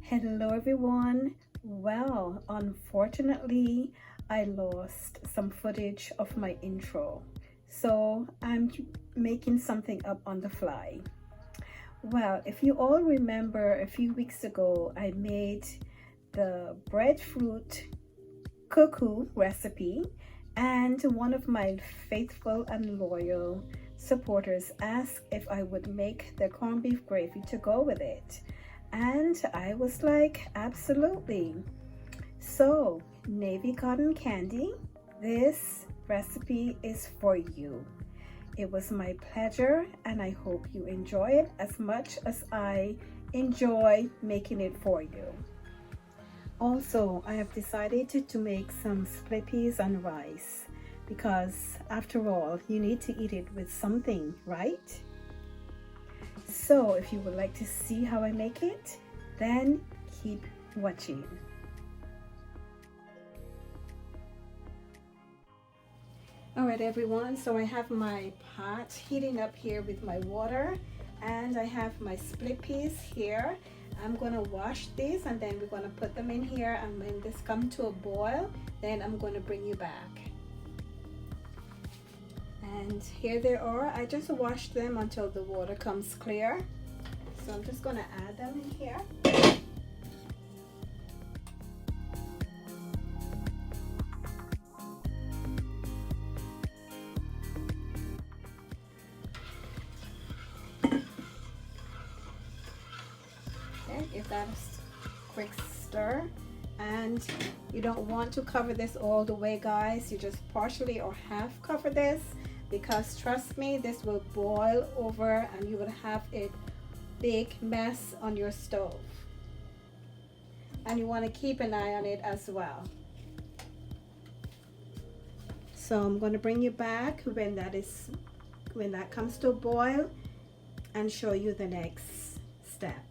Hello everyone. Well, unfortunately, I lost some footage of my intro, so I'm making something up on the fly. Well, if you all remember, a few weeks ago I made the breadfruit cuckoo recipe, and one of my faithful and loyal supporters asked if I would make the corned beef gravy to go with it. And I was like, absolutely. So, navy cotton candy, this recipe is for you. It was my pleasure, and I hope you enjoy it as much as I enjoy making it for you. Also, I have decided to make some split peas and rice because, after all, you need to eat it with something, right? So if you would like to see how I make it, then keep watching. All right everyone, so I have my pot heating up here with my water, and I have my split peas here. I'm gonna wash these and then we're gonna put them in here, and when this comes to a boil, then I'm gonna bring you back. And here they are. I just washed them until the water comes clear. So I'm just going to add them in here. Okay, give that a quick stir. And you don't want to cover this all the way, guys. You just partially or half cover this, because trust me, this will boil over and you will have a big mess on your stove, and you want to keep an eye on it as well. So I'm going to bring you back when that comes to a boil and show you the next step.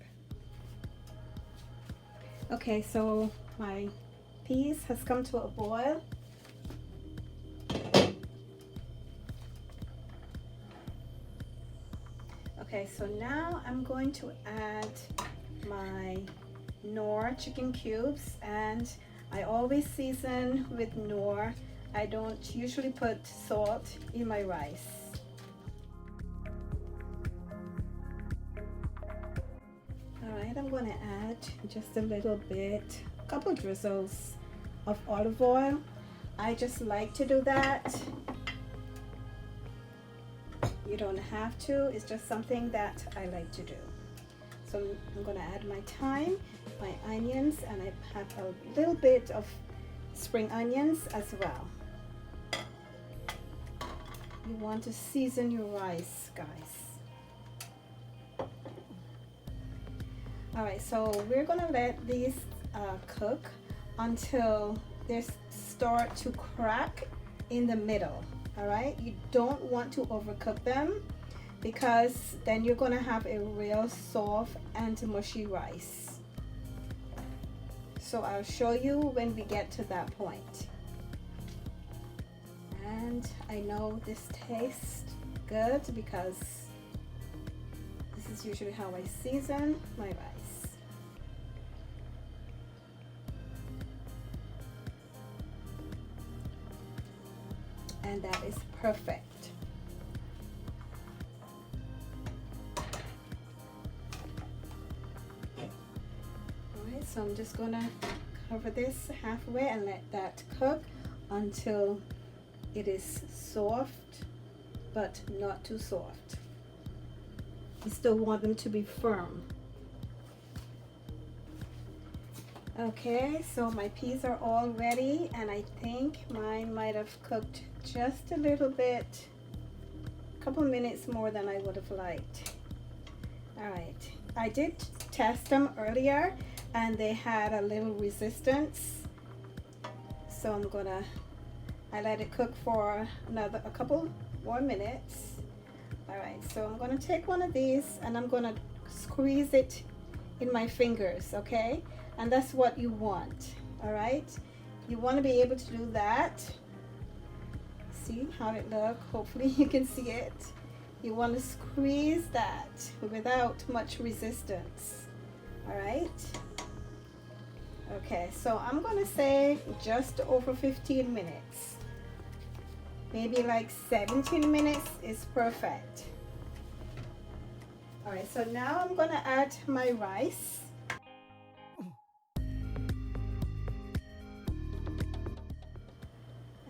Okay, so my peas has come to a boil. Okay, so now I'm going to add my KNORR chicken cubes, and I always season with KNORR. I don't usually put salt in my rice. Alright, I'm going to add just a little bit, a couple drizzles of olive oil. I just like to do that. You don't have to, it's just something that I like to do. So I'm going to add my thyme, my onions, and I have a little bit of spring onions as well. You want to season your rice, guys. Alright, so we're going to let these cook until they start to crack in the middle. All right, you don't want to overcook them, because then you're going to have a real soft and mushy rice. So I'll show you when we get to that point. And I know this tastes good because this is usually how I season my rice. And that is perfect. Alright, so I'm just gonna cover this halfway and let that cook until it is soft, but not too soft. You still want them to be firm. Okay, so my peas are all ready, and I think mine might have cooked just a little bit, a couple minutes more than I would have liked. All right, I did test them earlier and they had a little resistance, so I let it cook for a couple more minutes. All right, so I'm gonna take one of these and I'm gonna squeeze it in my fingers, okay? And that's what you want. All right, you want to be able to do that. See how it looks? Hopefully you can see it. You want to squeeze that without much resistance. All right, Okay, so I'm gonna say just over 15 minutes. Maybe like 17 minutes is perfect. All right, so now I'm gonna add my rice.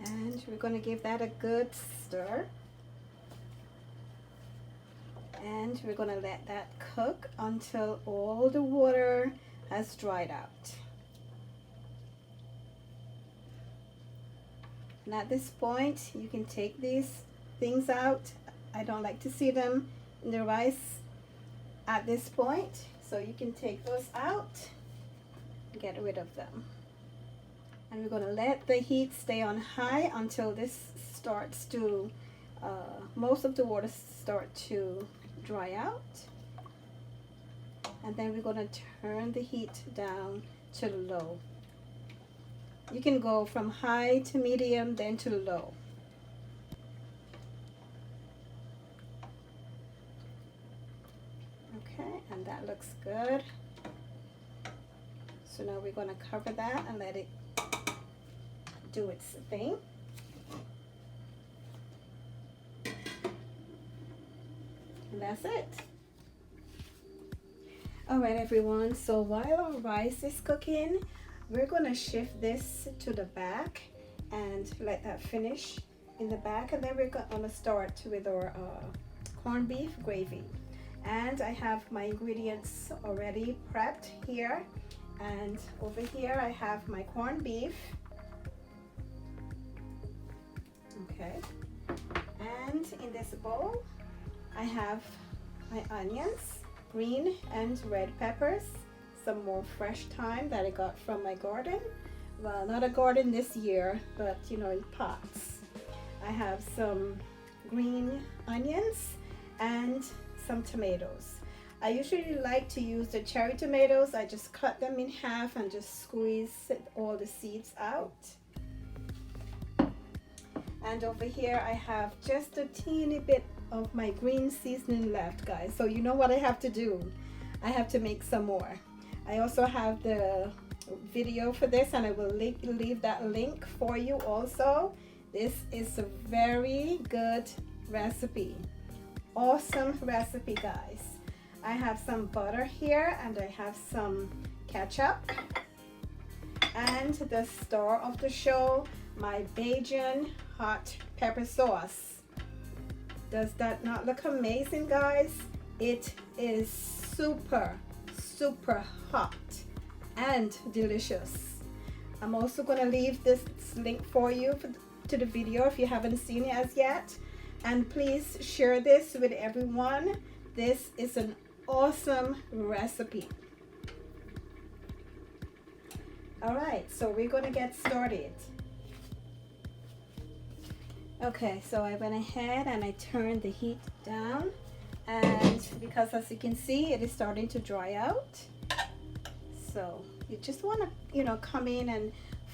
And we're gonna give that a good stir. And we're gonna let that cook until all the water has dried out. And at this point, you can take these things out. I don't like to see them in the rice at this point, so you can take those out and get rid of them. And we're going to let the heat stay on high until this starts to, most of the water start to dry out. And then we're going to turn the heat down to low. You can go from high to medium, then to low. Okay, and that looks good. So now we're going to cover that and let it do its thing. And that's it. All right, everyone, so while our rice is cooking, we're going to shift this to the back and let that finish in the back, and then we're going to start with our corned beef gravy. And I have my ingredients already prepped here, and over here I have my corned beef. Okay, and in this bowl I have my onions, green and red peppers, some more fresh thyme that I got from my garden. Well, not a garden this year, but you know, in pots. I have some green onions and some tomatoes. I usually like to use the cherry tomatoes. I just cut them in half and just squeeze all the seeds out. And over here I have just a teeny bit of my green seasoning left, guys. So you know what I have to do? I have to make some more. I also have the video for this, and I will leave that link for you also. This is a very good recipe. Awesome recipe, guys. I have some butter here, and I have some ketchup, and the star of the show, my Bajan hot pepper sauce. Does that not look amazing, guys? It is super hot and delicious. I'm also going to leave this link for you to the video if you haven't seen it as yet, and please share this with everyone. This is an awesome recipe. All right, so we're going to get started. Okay, so I went ahead and I turned the heat down, and because as you can see, it is starting to dry out. So you just want to, you know, come in and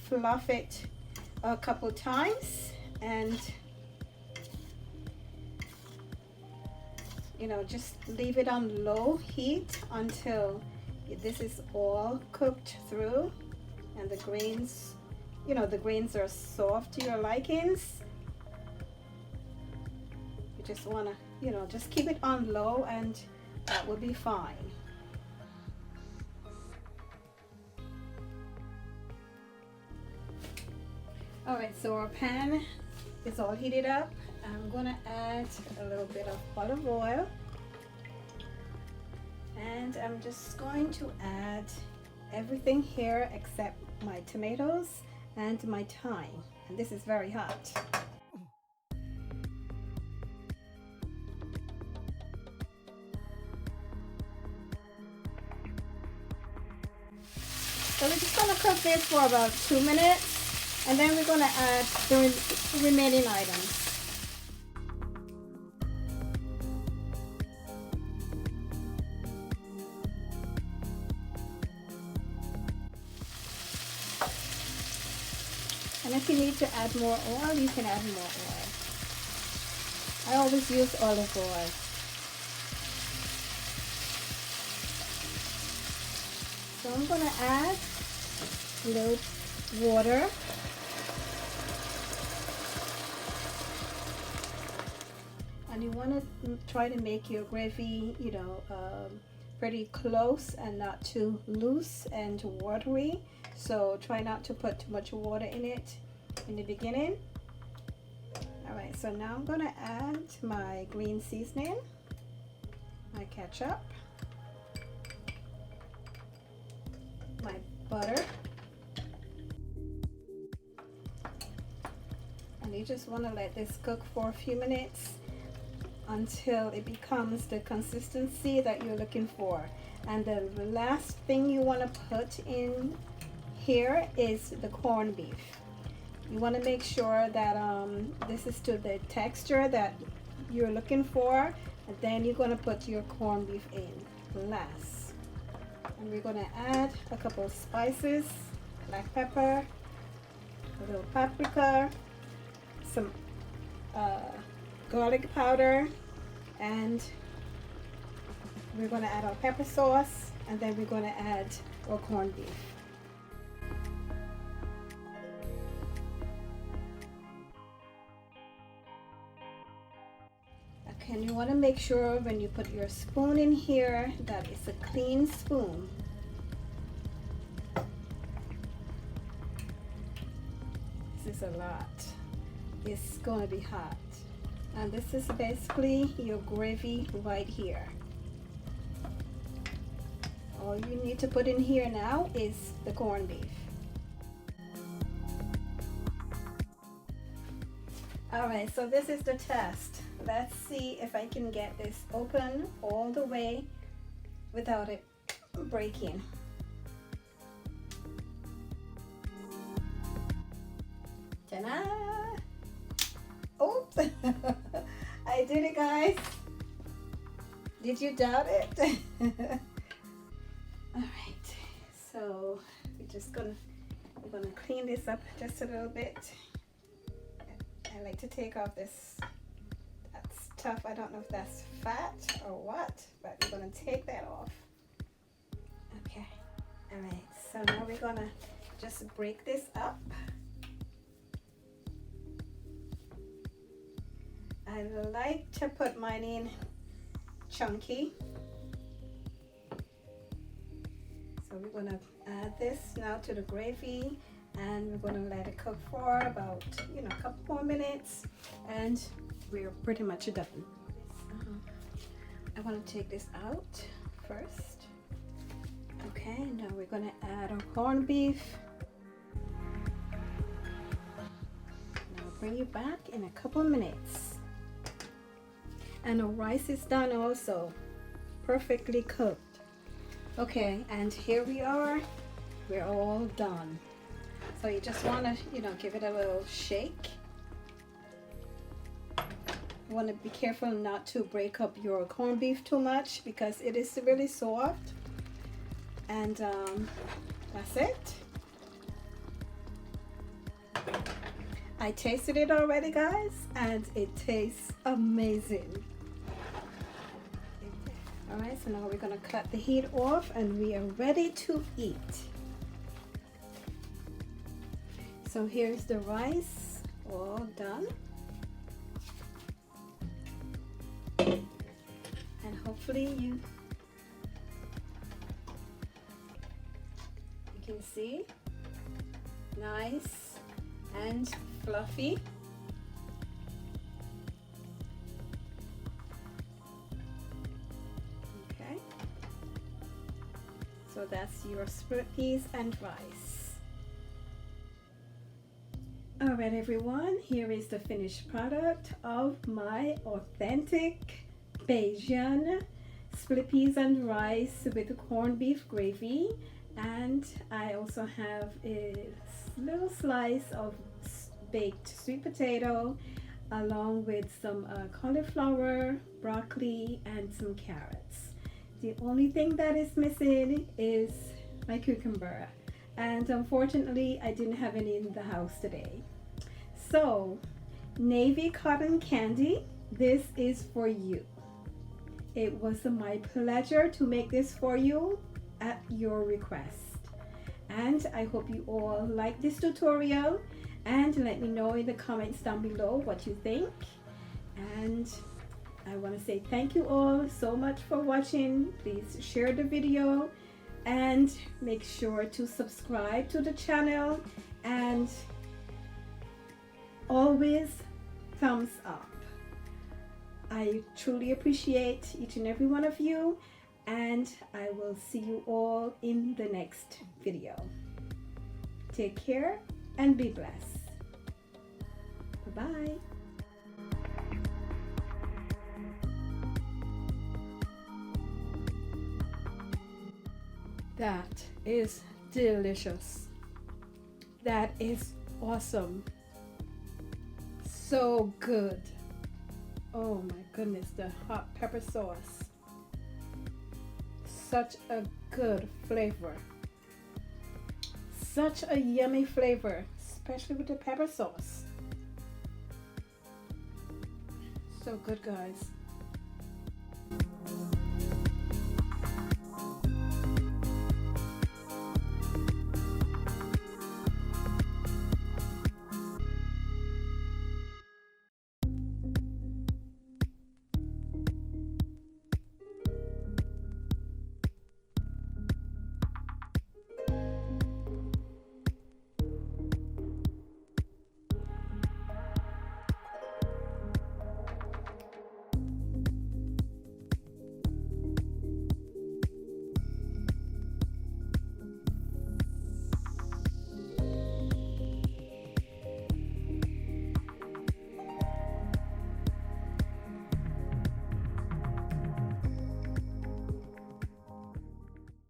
fluff it a couple times, and you know, just leave it on low heat until this is all cooked through and the grains, you know, the grains are soft to your likings. You just want to, you know, just keep it on low and that will be fine. All right, so our pan is all heated up. I'm gonna add a little bit of olive oil, and I'm just going to add everything here except my tomatoes and my thyme, and this is very hot. So we're just gonna cook this for about 2 minutes, and then we're gonna add the remaining items. And if you need to add more oil, you can add more oil. I always use olive oil. So I'm going to add a little water. And you want to try to make your gravy, you know, pretty close and not too loose and watery. So try not to put too much water in it in the beginning. All right, so now I'm gonna add my green seasoning, my ketchup, my butter, and you just want to let this cook for a few minutes until it becomes the consistency that you're looking for. And the last thing you want to put in here is the corned beef. You want to make sure that this is to the texture that you're looking for, and then you're going to put your corned beef in last. And we're going to add a couple of spices, black pepper, a little paprika, some garlic powder, and we're going to add our pepper sauce, and then we're going to add our corned beef. Okay, and you want to make sure when you put your spoon in here that it's a clean spoon. This is a lot. It's going to be hot. And this is basically your gravy right here. All you need to put in here now is the corned beef. All right, so this is the test. Let's see if I can get this open all the way without it breaking. Ta-da! Oops! I did it, guys. Did you doubt it? All right, so we're gonna clean this up just a little bit. I like to take off this stuff. I don't know if that's fat or what, but we're gonna take that off. Okay. All right. So now we're gonna just break this up. I like to put mine in chunky. So we're gonna add this now to the gravy, and we're gonna let it cook for about, you know, a couple more minutes, and we're pretty much done. I want to take this out first. Okay, now we're gonna add our corned beef. Now I'll bring you back in a couple minutes. And the rice is done also, perfectly cooked. Okay, and here we are. We're all done. So you just want to, you know, give it a little shake. You want to be careful not to break up your corned beef too much because it is really soft. And that's it. I tasted it already, guys, and it tastes amazing. All right, so now we're gonna cut the heat off and we are ready to eat. So here's the rice, all done. And hopefully you can see, nice and fluffy. Okay, so that's your split peas and rice. All right, everyone, here is the finished product of my authentic Bajan split peas and rice with corned beef gravy. And I also have a little slice of baked sweet potato along with some cauliflower, broccoli, and some carrots. The only thing that is missing is my cucumber, and unfortunately I didn't have any in the house today. So navy cotton candy, this is for you. It was my pleasure to make this for you at your request. And I hope you all like this tutorial, and let me know in the comments down below what you think. And I want to say thank you all so much for watching. Please share the video and make sure to subscribe to the channel, and always thumbs up. I truly appreciate each and every one of you, and I will see you all in the next video. Take care and be blessed. Bye-bye. That is delicious. That is awesome. So good. Oh my goodness, the hot pepper sauce. Such a good flavor. Such a yummy flavor, especially with the pepper sauce. So good, guys.